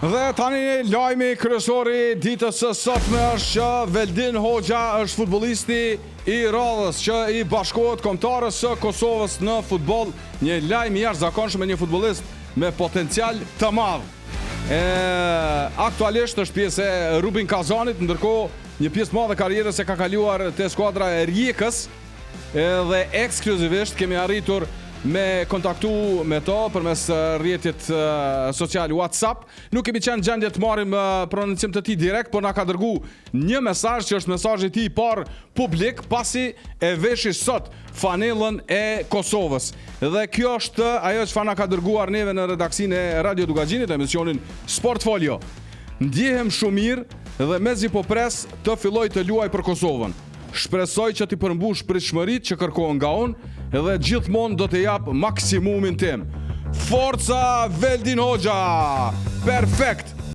Dhe tani lajmi kryesori ditës së sotme është që Veldin Hoxha është futbollisti i radhës që i bashkohet kombëtarës së Kosovës në futboll, një lajm i jashtëzakonshëm me një futbollist me potencial të madh. Aktualisht është pjesë e Rubin Kazanit, ndërkohë një pjesë madhe karrierës e ka kaluar te skuadra e Rijekës dhe ekskluzivisht kemi arritur me kontaktu me to përmes rrjetit social WhatsApp. Nuk kemi qenë gjendje të marrim prononcim të tij direkt, por na ka dërguar një mesazh që është mesazhi i tij i parë publik pasi e veshi sot fanellën e Kosovës. Dhe kjo është ajo që na ka dërguar neve në redaksinë e Radio Dugaxhinit, emisionin Sportfolio. Ndjehem shumë mirë dhe mezi po pres të filloj të luaj për Kosovën. Shpresoj që t'i përmbush pritshmëritë që kërkohen nga unë dhe gjithmonë do të jap maksimumin tim. Forca Veldin Hoxha! Perfekt!